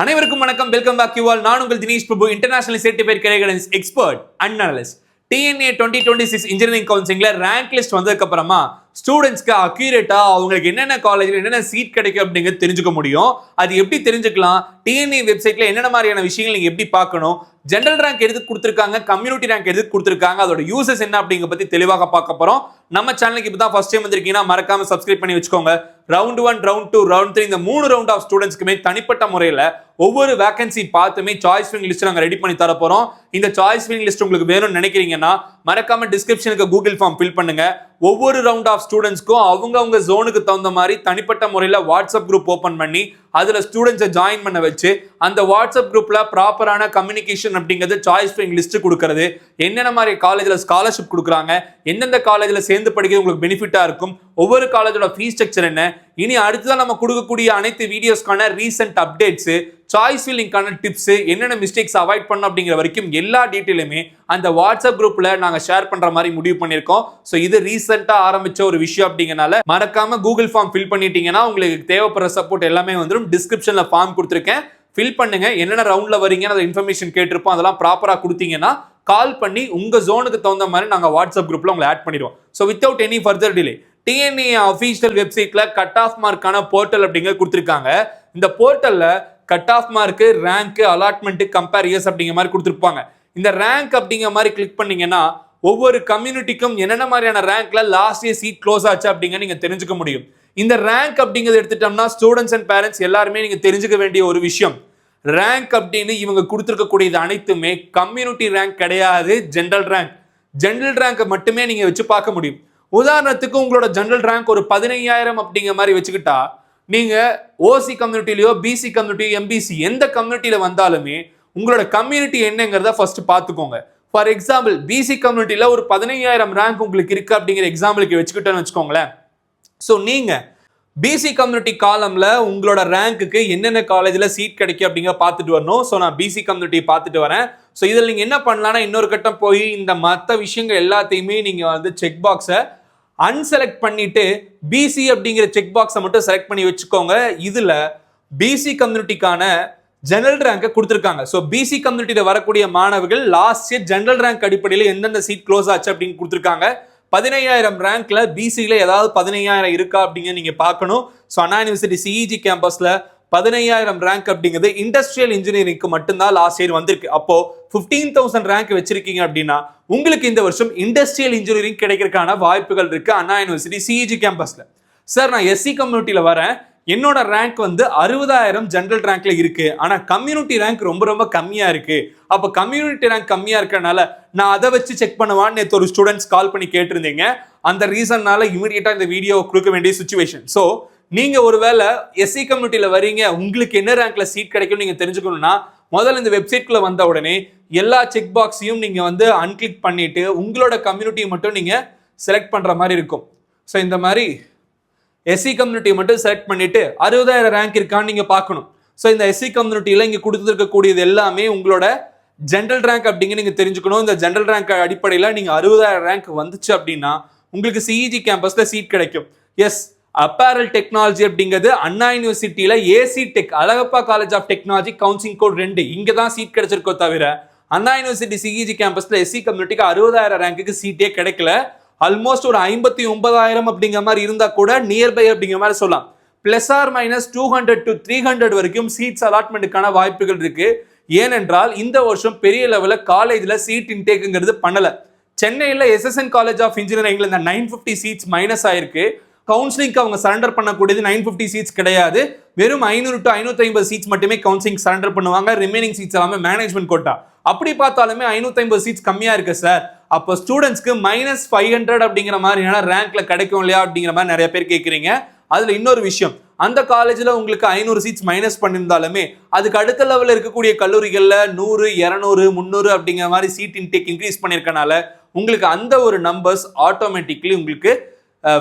அனைவருக்கும் வணக்கம். Welcome back you all. நான் உங்கள் Dinesh Prabhu, international certified career guidance expert and analyst. TNEA 2026 engineering கவுன்சிலிங்ல ரேங்க் லிஸ்ட் வந்ததுக்கு அப்புறமா ஸ்டூடெண்ட்ஸ்க்கு அக்யூரேட்டா அவங்களுக்கு என்னென்ன காலேஜ்ல என்னென்ன சீட் கிடைக்கும் அப்படிங்கிறது தெரிஞ்சுக்க முடியும். அது எப்படி தெரிஞ்சுக்கலாம்? டிஎன்ஏ வெப்சைட்ல என்னென்ன மாதிரியான விஷயங்கள் நீங்க எப்படி பார்க்கணும், ஜெனரல் ரேங்க் எதுக்கு கொடுத்துருக்காங்க, கம்யூனிட்டி ரேங்க் எதுக்கு கொடுத்துருக்காங்க, அதோட யூசஸ் என்ன அப்படிங்கிற பத்தி தெளிவாக பார்க்க போறோம். நம்ம சேனலுக்கு இப்போ தான் ஃபர்ஸ்ட் டைம் வந்திருக்கீங்கன்னா மறக்காம சப்ஸ்கிரைப் பண்ணி வச்சுக்கோங்க. ரவுண்ட் 1, ரவுண்ட் 2, ரவுண்ட் 3 இந்த 3 ரவுண்ட் ஆஃப் ஸ்டூடெண்ட்ஸ்க்குமே தனிப்பட்ட முறையில் ஒவ்வொரு வேகன்சி பார்த்துமே சாய்ஸ் விங் லிஸ்ட் நாங்கள் ரெடி பண்ணி தர போறோம். இந்த சாய்ஸ் விங் லிஸ்ட் உங்களுக்கு வேணும்னு நினைக்கிறீங்கன்னா மறக்காம டிஸ்கிரிப்ஷனுக்கு கூகுள் ஃபார்ம் ஃபில் பண்ணுங்க. ஒவ்வொரு ரவுண்ட் ஆஃப் ஸ்டூடெண்ட்ஸ்க்கும் அவங்க ஜோனுக்கு தகுந்த மாதிரி தனிப்பட்ட முறையில் வாட்ஸ்அப் குரூப் ஓப்பன் பண்ணி அதுல ஸ்டூடெண்ட்ஸை ஜாயின் பண்ண வச்சு அந்த வாட்ஸ்அப் குரூப்ல ப்ராப்பரான கம்யூனிகேஷன் அப்படிங்கிறது சாய்ஸ் விங் லிஸ்ட் கொடுக்கறது, என்னென்ன மாதிரி காலேஜ்ல ஸ்காலர்ஷிப் கொடுக்குறாங்க, எந்தெந்த காலேஜ்ல சேர்ந்து படிக்கிறது உங்களுக்கு பெனிஃபிட்டா இருக்கும், ஒவ்வொரு காலேஜோட ஃபீஸ் ஸ்ட்ரக்சர் என்ன, இனி அடுத்ததான் நம்ம கொடுக்கக்கூடிய அனைத்து வீடியோஸ்க்கான ரீசெண்ட் அப்டேட்ஸ், சாய்ஸ் ஃபில்லிங்கான டிப்ஸ், என்னென்ன மிஸ்டேக்ஸ் அவாய்ட் பண்ணணும் அப்படிங்கிற வரைக்கும் எல்லா டீட்டெயிலுமே அந்த வாட்ஸ்அப் குரூப்ல நாங்க ஷேர் பண்ற மாதிரி முடிவு பண்ணியிருக்கோம். ஸோ இது ரீசெண்டா ஆரம்பிச்ச ஒரு விஷயம் அப்படிங்கறனால மறக்காம கூகுள் ஃபார்ம் ஃபில் பண்ணிட்டீங்கன்னா உங்களுக்கு தேவைப்படுற சப்போர்ட் எல்லாமே வந்துடும். டிஸ்கிரிப்ஷன்ல ஃபார்ம் கொடுத்துருக்கேன், ஃபில் பண்ணுங்க. என்னென்ன ரவுண்ட்ல வரீங்கன்னு அந்த இன்ஃபர்மேஷன் கேட்டிருப்போம், அதெல்லாம் ப்ராப்பரா கொடுத்தீங்கன்னா கால் பண்ணி உங்க ஜோனுக்கு தகுந்த மாதிரி நாங்க வாட்ஸ்அப் குரூப்ல உங்களை ஆட் பண்ணிடுவோம். So without any further delay TNEA official வெப்சைட்ல கட் ஆஃப் மார்க்கான போர்ட்டல் அப்படிங்கிற கொடுத்துருக்காங்க. இந்த போர்ட்டல்ல cut off mark, rank, allotment, compare years அப்படிங்கிற மாதிரி கொடுத்துருப்பாங்க. இந்த ரேங்க் அப்படிங்கிற மாதிரி கிளிக் பண்ணீங்கன்னா ஒவ்வொரு கம்யூனிட்டிக்கும் என்னென்ன மாதிரியான ரேங்க்ல லாஸ்ட் இயர் சீட் க்ளோஸ் ஆச்சு அப்படிங்க நீங்க தெரிஞ்சுக்க முடியும். இந்த ரேங்க் அப்படிங்கிறது எடுத்துட்டோம்னா ஸ்டூடெண்ட்ஸ் அண்ட் பேரண்ட்ஸ் எல்லாருமே நீங்க தெரிஞ்சுக்க வேண்டிய ஒரு விஷயம். ரேங்க் அப்படின்னு இவங்க கொடுத்துருக்கக்கூடியது அனைத்துமே கம்யூனிட்டி ரேங்க் கிடையாது, ஜெனரல் ரேங்க். ஜெனரல் ரேங்கை மட்டுமே நீங்க வச்சு பார்க்க முடியும். உதாரணத்துக்கு உங்களோட ஜெனரல் ரேங்க் ஒரு 15,000 அப்படிங்கிற மாதிரி வச்சுக்கிட்டா நீங்க ஓசி கம்யூனிட்டிலயோ, பிசி கம்யூனிட்டியோ, எம்பிசி எந்த கம்யூனிட்டியில வந்தாலுமே உங்களோட கம்யூனிட்டி என்னங்கிறத ஃபர்ஸ்ட் பார்த்துக்கோங்க. ஃபார் எக்ஸாம்பிள் பிசி கம்யூனிட்டியில ஒரு 15,000 ரேங்க் உங்களுக்கு இருக்கு அப்படிங்கிற எக்ஸாம்பிளுக்கு வச்சுக்கிட்டோன்னு வச்சுக்கோங்களேன். ஸோ நீங்க பிசி கம்யூனிட்டி காலம்ல உங்களோட ரேங்க்குக்கு என்னென்ன காலேஜ்ல சீட் கிடைக்கும் அப்படிங்கிற பார்த்துட்டு வரணும். ஸோ நான் பிசி கம்யூனிட்டி பார்த்துட்டு வரேன். ஸோ இதில் நீங்க என்ன பண்ணலாம்னா இன்னொரு கட்டம் போய் இந்த மற்ற விஷயங்கள் எல்லாத்தையுமே நீங்க வந்து செக் பாக்ஸை அன்செலக்ட் பண்ணிட்டு பிசி அப்படிங்கிற செக் பாக்ஸை மட்டும் செலக்ட் பண்ணி வச்சுக்கோங்க. இதுல பிசி கம்யூனிட்டிக்கான ஜெனரல் ரேங்கை கொடுத்துருக்காங்க. ஸோ பிசி கம்யூனிட்டியில வரக்கூடிய மாணவர்கள் லாஸ்ட் இயர் ஜெனரல் ரேங்க் அடிப்படையில் எந்தெந்த சீட் க்ளோஸ் ஆச்சு அப்படின்னு கொடுத்துருக்காங்க. 15,000 ரேங்க்ல பிசியில ஏதாவது 15,000 இருக்கா அப்படிங்க நீங்க பார்க்கணும். ஸோ அண்ணா யூனிவர்சிட்டி சிஇஜி கேம்பஸ்ல 15,000 ரேங்க் அப்படிங்கிறது இண்டஸ்ட்ரியல் இன்ஜினியரிங்க்கு மட்டும்தான் லாஸ்ட் இயர் வந்திருக்கு. அப்போ 15,000 ரேங்க் வச்சிருக்கீங்க அப்படின்னா உங்களுக்கு இந்த வருஷம் இண்டஸ்ட்ரியல் இன்ஜினியரிங் கிடைக்கிறதுக்கான வாய்ப்புகள் இருக்கு அண்ணா யூனிவர்சிட்டி சிஇஜி கேம்பஸ்ல. சார் நான் எஸ்சி கம்யூனிட்டியில வரேன், என்னோட ரேங்க் வந்து 60,000 ஜெனரல் ரேங்க்ல இருக்கு, ஆனா கம்யூனிட்டி ரேங்க் ரொம்ப கம்மியா இருக்கு. அப்ப கம்யூனிட்டி ரேங்க் கம்மியா இருக்கறனால நான் அதை வச்சு செக் பண்ணுவான்னு நேற்று ஒரு ஸ்டூடெண்ட்ஸ் கால் பண்ணி கேட்டிருந்தீங்க. அந்த ரீசன்னால இமிடியேட்டா இந்த வீடியோ கொடுக்க வேண்டிய சுச்சுவேஷன். ஸோ நீங்க ஒருவேளை எஸ்சி கம்யூனிட்டியில வரீங்க, உங்களுக்கு என்ன ரேங்க்ல சீட் கிடைக்கும் நீங்க தெரிஞ்சுக்கணும்னா முதல்ல இந்த வெப்சைட்குள்ள வந்த உடனே எல்லா செக் பாக்ஸையும் நீங்க வந்து அன்கிளிக் பண்ணிட்டு உங்களோட கம்யூனிட்டியை மட்டும் நீங்க செலக்ட் பண்ற மாதிரி இருக்கும். ஸோ இந்த மாதிரி எஸ்சி கம்யூனிட்டியை மட்டும் செலக்ட் பண்ணிட்டு 60,000 ரேங்க் இருக்கான்னு நீங்க பார்க்கணும். ஸோ இந்த எஸ்சி கம்யூனிட்டியில இங்க கொடுத்துருக்கக்கூடியது எல்லாமே உங்களோட ஜெனரல் ரேங்க் அப்படிங்க நீங்க தெரிஞ்சுக்கணும். இந்த ஜெனரல் ரேங்க் அடிப்படையில் நீங்க 60,000 ரேங்க் வந்துச்சு அப்படின்னா உங்களுக்கு சிஇஜி கேம்பஸ்ல சீட் கிடைக்கும். எஸ், அப்பேரல் டெக்னாலஜி அப்படிங்கிறது அண்ணா யூனிவர்சிட்டியில AC tech Alagappa college of technology counselling code 2 இங்க தான் சீட் கிடைச்சிருக்கோ தவிர அண்ணா யூனிவர்சிட்டி சிஇஜி கேம்பஸ்ல எஸ்சி கம்யூனிட்டிக்கு 60,000 ரேங்க்குக்கு சீட்டே கிடைக்கல. ஆல்மோஸ்ட் ஒரு 59,000 அப்படிங்கிற மாதிரி இருந்தா கூட நியர்பை அப்படிங்கிற மாதிரி சொல்லலாம். பிளஸ் ஆர் மைனஸ் 200 to 300 வரைக்கும் சீட்ஸ் அலாட்மெண்ட்டுக்கான வாய்ப்புகள் இருக்கு. ஏனென்றால் இந்த வருஷம் பெரிய லெவலில் காலேஜ்ல சீட் இன்டேக்குங்கிறது பண்ணல. சென்னையில் எஸ்எஸ்என் காலேஜ் ஆஃப் இன்ஜினியரிங்ல இந்த 950 சீட்ஸ் மைனஸ் ஆயிருக்கு. கவுன்சிலிங்க்கு அவங்க சரண்டர் பண்ணக்கூடியது 950 சீட்ஸ் கிடையாது, வெறும் 500 to 550 சீட்ஸ் மட்டுமே கவுன்சிலிங் சரண்டர் பண்ணுவாங்க. ரிமைனிங் சீட்ஸ் எல்லாமே மேனேஜ்மெண்ட் கோட்டா. அப்படி பார்த்தாலுமே 550 சீட்ஸ் கம்மியா இருக்கு சார். அப்போ ஸ்டூடெண்ட்ஸ்க்கு -500 அப்படிங்கிற மாதிரியான ரேங்க்ல கிடைக்கும் இல்லையா அப்படிங்கிற மாதிரி நிறைய பேர் கேட்குறீங்க. அதுல இன்னொரு விஷயம், அந்த காலேஜ்ல உங்களுக்கு 500 சீட்ஸ் மைனஸ் பண்ணியிருந்தாலுமே அதுக்கு அடுத்த லெவலில் இருக்கக்கூடிய கல்லூரிகள்ல 100, 200, 300 அப்படிங்கிற மாதிரி சீட் இன்டேக் இன்க்ரீஸ் பண்ணியிருக்கனால உங்களுக்கு அந்த ஒரு நம்பர்ஸ் ஆட்டோமேட்டிக்லி உங்களுக்கு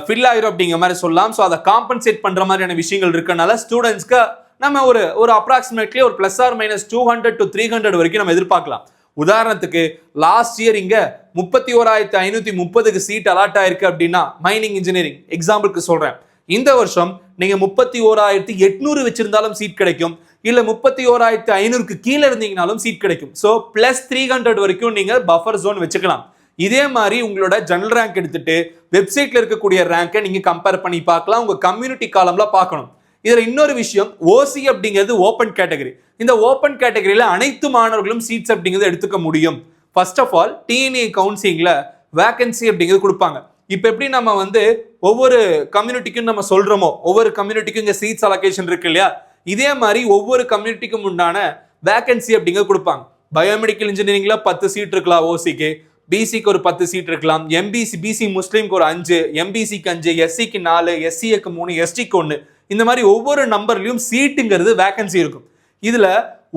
ஃபில் ஆயிரும் அப்படிங்கிற மாதிரி சொல்லலாம். ஸோ அதை காம்பன்சேட் பண்ற மாதிரியான விஷயங்கள் இருக்கனால ஸ்டூடெண்ட்ஸ்க்கு நம்ம ஒரு அப்ராக்சிமேட்லி ஒரு பிளஸ் ஆர் மைனஸ் 200 to 300 வரைக்கும் நம்ம எதிர்பார்க்கலாம். உதாரணத்துக்கு லாஸ்ட் இயர் இங்க 31,530க்கு சீட் அலாட் ஆயிருக்கு அப்படின்னா மைனிங் இன்ஜினியரிங் எக்ஸாம்பிளுக்கு சொல்றேன். இந்த வருஷம் நீங்க 31,800 வச்சிருந்தாலும் சீட் கிடைக்கும். இல்ல 31,500க்கு கீழே இருந்தீங்கனாலும் சீட் கிடைக்கும். ஸோ +300 வரைக்கும் நீங்க பஃபர் ஜோன் வச்சுக்கலாம். இதே மாதிரி உங்களோட ஜெனரல் ரேங்க் எடுத்துட்டு வெப்சைட்ல இருக்கக்கூடிய ரேங்கை நீங்க கம்பேர் பண்ணி பார்க்கலாம். உங்க கம்யூனிட்டி காலம்ல பார்க்கணும். இதுல இன்னொரு விஷயம், ஓசி அப்படிங்கிறது ஓப்பன் கேட்டகரி. இந்த ஓப்பன் கேட்டகரியில அனைத்து மாணவர்களும் சீட்ஸ் அப்படிங்கிறது எடுத்துக்க முடியும். ஃபர்ஸ்ட் ஆஃப் ஆல் டிஎன்ஏ கவுன்சிலிங்ல வேகன்சி அப்படிங்கிறது கொடுப்பாங்க. இப்போ எப்படி நம்ம வந்து ஒவ்வொரு கம்யூனிட்டிக்கும் நம்ம சொல்றோமோ, ஒவ்வொரு கம்யூனிட்டிக்கும் இங்க சீட்ஸ் அலோகேஷன் இருக்கு இல்லையா, இதே மாதிரி ஒவ்வொரு கம்யூனிட்டிக்கும் உண்டான வேகன்சி அப்படிங்கிறது கொடுப்பாங்க. பயோமெடிக்கல் இன்ஜினியரிங்ல 10 சீட் இருக்கலாம் ஓசிக்கு, பிசிக்கு ஒரு 10 சீட் இருக்கலாம், எம்பிசி பிசி முஸ்லீம்க்கு ஒரு 5, எம்பிசிக்கு 5, எஸ்சிக்கு 4, எஸ்சிக்கு 3, எஸ்டிக்கு 1, இந்த மாதிரி ஒவ்வொரு நம்பர்லயும் சீட்டுங்கிறது வேகன்சி இருக்கும். இதுல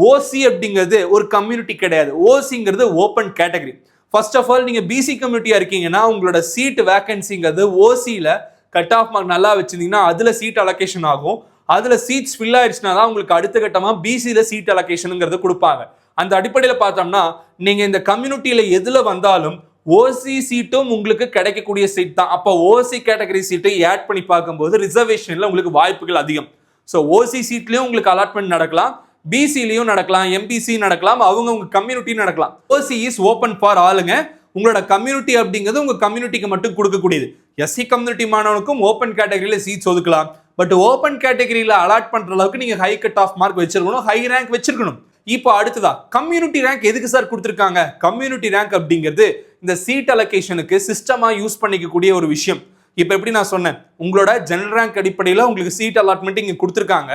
ஓசி அப்படிங்கிறது ஒரு கம்யூனிட்டி கிடையாது. ஓசிங்கிறது open category. First of all நீங்க பிசி கம்யூனிட்டியா இருக்கீங்கன்னா உங்களோட சீட் வேகன்சிங்கிறது ஓசியில கட் ஆஃப் மார்க் நல்லா வச்சிருந்தீங்கன்னா அதுல சீட் அலோகேஷன் ஆகும். அதுல சீட்ஸ் ஃபில் ஆயிடுச்சுன்னா தான் உங்களுக்கு அடுத்த கட்டமா பிசியில சீட் அலோகேஷனுங்கிறது கொடுப்பாங்க. அந்த அடிப்படையில் பார்த்தோம்னா நீங்க இந்த கம்யூனிட்டியில எதுல வந்தாலும் ஓசி சீட்டும் உங்களுக்கு கிடைக்கக்கூடிய சீட் தான். அப்போ ஓசி கேட்டகரி சீட்டை ஆட் பண்ணி பார்க்கும்போது ரிசர்வேஷன்ல உங்களுக்கு வாய்ப்புகள் அதிகம். ஸோ ஓசி சீட்லயும் உங்களுக்கு அலாட்மெண்ட் நடக்கலாம், பிசிலையும் நடக்கலாம், எம்பிசி நடக்கலாம், அவங்க கம்யூனிட்டி நடக்கலாம். ஓசி இஸ் ஓப்பன் ஃபார் ஆளுங்க. உங்களோட கம்யூனிட்டி அப்படிங்கிறது உங்க கம்யூனிட்டிக்கு மட்டும் கொடுக்கக்கூடியது. எஸ்சி கம்யூனிட்டி மாணவனுக்கும் ஓப்பன் கேட்டகரியில சீட்ஸ் ஒதுக்கலாம். பட் ஓப்பன் கேட்டகரியில அலாட் பண்ற அளவுக்கு நீங்க ஹை கட் ஆஃப் மார்க் வச்சிருக்கணும், ஹை ரேங்க் வச்சிருக்கணும். இப்போ அடுத்ததா கம்யூனிட்டி ரேங்க் எதுக்கு சார் கொடுத்துருக்காங்க? கம்யூனிட்டி ரேங்க் அப்படிங்கிறது இந்த சீட் அலோகேஷனுக்கு சிஸ்டமா யூஸ் பண்ணிக்கக்கூடிய ஒரு விஷயம். இப்போ எப்படி நான் சொன்னேன், உங்களோட ஜெனரல் ரேங்க் அடிப்படையில் உங்களுக்கு சீட் அலாட்மெண்ட் இங்க கொடுத்துருக்காங்க.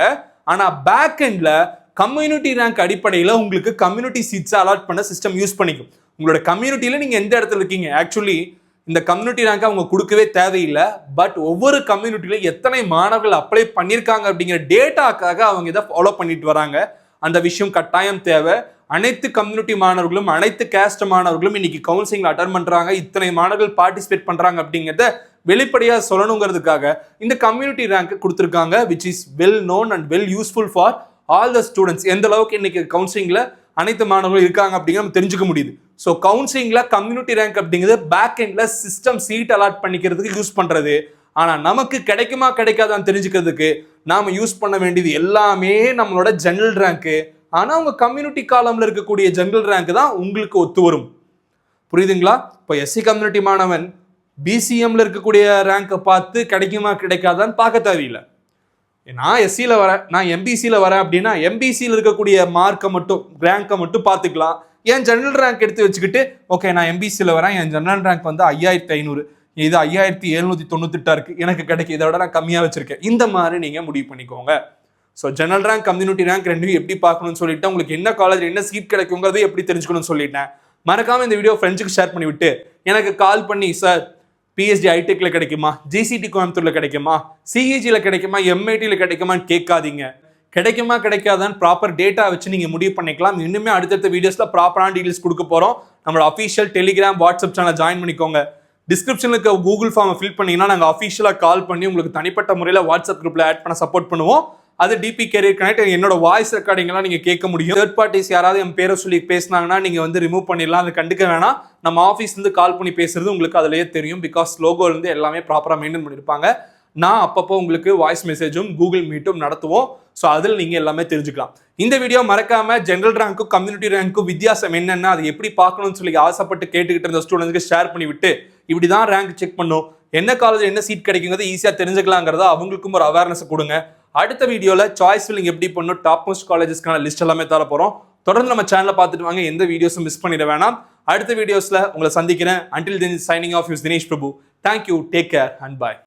ஆனா பேக் எண்ட்ல கம்யூனிட்டி ரேங்க் அடிப்படையில் உங்களுக்கு கம்யூனிட்டி சீட்ஸ் அலாட் பண்ண சிஸ்டம் யூஸ் பண்ணிக்கும். உங்களோட கம்யூனிட்டியில நீங்க எந்த இடத்துல இருக்கீங்க, ஆக்சுவலி இந்த கம்யூனிட்டி ரேங்க் அவங்க கொடுக்கவே தேவையில்லை. பட் ஒவ்வொரு கம்யூனிட்டியில எத்தனை மாணவர்கள் அப்ளை பண்ணியிருக்காங்க அப்படிங்கிற டேட்டாக்காக அவங்க இதை ஃபாலோ பண்ணிட்டு வராங்க. அந்த விஷயம் கட்டாயம் தேவை. அனைத்து கம்யூனிட்டி மாணவர்களும் அனைத்து கேஸ்ட் மாணவர்களும் இன்னைக்கு கவுன்சிலிங் அட்டன் பண்றாங்க, இத்தனை மாணவர்கள் பார்ட்டிசிபேட் பண்றாங்க அப்படிங்கிறத வெளிப்படையா சொல்லணுங்கிறதுக்காக இந்த கம்யூனிட்டி ரேங்க் கொடுத்துருக்காங்க, which is well known and well useful for all the students. எந்த அளவுக்கு இன்னைக்கு கவுன்சிலிங்ல அனைத்து மாணவர்கள் இருக்காங்க அப்படிங்கிற நம்ம தெரிஞ்சுக்க முடியுது. ஸோ கவுன்சிலிங்ல கம்யூனிட்டி ரேங்க் அப்படிங்கிறது பேக் எண்ட்ல சிஸ்டம் சீட் அலாட் பண்ணிக்கிறதுக்கு யூஸ் பண்றது. ஆனா நமக்கு கிடைக்குமா கிடைக்காதான்னு தெரிஞ்சுக்கிறதுக்கு நாம யூஸ் பண்ண வேண்டியது எல்லாமே நம்மளோட ஜெனரல் ரேங்க். ஆனா உங்க கம்யூனிட்டி காலம்ல இருக்கக்கூடிய ஜெனரல் ரேங்க் தான் உங்களுக்கு ஒத்து வரும். புரியுதுங்களா? இப்போ எஸ்சி கம்யூனிட்டி மாணவன் பிசிஎம்ல இருக்கக்கூடிய ரேங்கை பார்த்து கிடைக்குமா கிடைக்காதான்னு பார்க்க தேவையில்லை. நான் எஸ்சியில் வரேன், நான் எம்பிசியில் வரேன் அப்படின்னா எம்பிசியில் இருக்கக்கூடிய மார்க்கை மட்டும் ரேங்கை மட்டும் பார்த்துக்கலாம். என் ஜெனரல் ரேங்க் எடுத்து வச்சுக்கிட்டு ஓகே நான் எம்பிசியில் வரேன், என் ஜெனரல் ரேங்க் வந்து 5500, இது 5798 இருக்கு, எனக்கு கிடைக்கும், இதை விட நான் கம்மியாக வச்சிருக்கேன், இந்த மாதிரி நீங்கள் முடிவு பண்ணிக்கோங்க. So general rank community rank ரெண்டையும் எப்படி பார்க்கணும்னு சொல்லிட்டு உங்களுக்கு என்ன காலேஜ் என்ன சீட் கிடைக்குங்கிறது எப்படி தெரிஞ்சுக்கணும்னு சொல்லிட்டேன். மறக்காம இந்த வீடியோ ஃப்ரெண்ட்ஸுக்கு ஷேர் பண்ணிவிட்டு எனக்கு கால் பண்ணி சார் பிஎஸ்டி ஐடெக்ல கிடைக்குமா, ஜிசிடி கோயம்புத்தூர்ல கிடைக்குமா, சிஇஜியில் கிடைக்குமா, எம்ஐடியில் கிடைக்குமான்னு கேட்காதீங்க. கிடைக்குமா கிடைக்காதான்னு ப்ராப்பர் டேட்டா வச்சு நீங்கள் முடிவு பண்ணிக்கலாம். இன்னுமே அடுத்தடுத்த வீடியோஸில் ப்ராப்பரான டீடைல்ஸ் கொடுக்க போகிறோம். நம்மளோட official Telegram WhatsApp channel join பண்ணிக்கோங்க. டிஸ்கிரிப்ஷனில் இருக்க கூகுள் ஃபார்மை ஃபில் பண்ணிங்கன்னா நாங்கள் அஃபிஷியலாக கால் பண்ணி உங்களுக்கு தனிப்பட்ட முறையில் வாட்ஸ்அப் குரூப்பில் ஆட் பண்ண சப்போர்ட் பண்ணுவோம். அது டிபி கேரியர் கனெக்ட், என்னோட வாய்ஸ் ரெக்கார்டிங்லாம் நீங்கள் கேட்க முடியும். தேர்ட் பார்ட்டிஸ் யாராவது என் பேரை சொல்லி பேசினாங்கன்னா நீங்கள் வந்து ரிமூவ் பண்ணிடலாம், அதை கண்டுக்க வேணாம். நம்ம ஆஃபீஸ்லேருந்து கால் பண்ணி பேசுறது உங்களுக்கு அதிலேயே தெரியும். பிகாஸ் லோகோலேருந்து எல்லாமே ப்ராப்பராக மெயின்டைன் பண்ணியிருப்பாங்க. நான் அப்பப்போ உங்களுக்கு வாய்ஸ் மெசேஜும் கூகுள் மீட்டும் நடத்துவோம். ஸோ அதில் நீங்கள் எல்லாமே தெரிஞ்சுக்கலாம். இந்த வீடியோ மறக்காம ஜெனரல் ரேங்க்கும் கம்யூனிட்டி ரேங்க்கும் வித்தியாசம் என்னென்ன, அதை எப்படி பார்க்கணும்னு சொல்லி ஆசைப்பட்டு கேட்டுக்கிட்டு இருந்த ஸ்டூடெண்ட்ஸ்க்கு ஷேர் பண்ணிவிட்டு இப்படிதான் ரேங்க் செக் பண்ணும், என்ன காலேஜ் என்ன சீட் கிடைக்குங்கிறது ஈஸியாக தெரிஞ்சுக்கலாங்கிறத அவங்களுக்கும் ஒரு அவேர்னஸ் கொடுங்க. அடுத்த வீடியோவில் சாய்ஸ் ஃபில்லிங் எப்படி பண்ணும், டாப் மோஸ்ட் காலேஜஸ்க்கான லிஸ்ட் எல்லாமே தர போகிறோம். தொடர்ந்து நம்ம சேனலை பார்த்துட்டு வாங்க, எந்த வீடியோஸும் மிஸ் பண்ணிட வேணாம். அடுத்த வீடியோஸில் உங்களை சந்திக்கிறேன். Until then, signing off is Dinesh Prabhu. Thank you, take care and bye.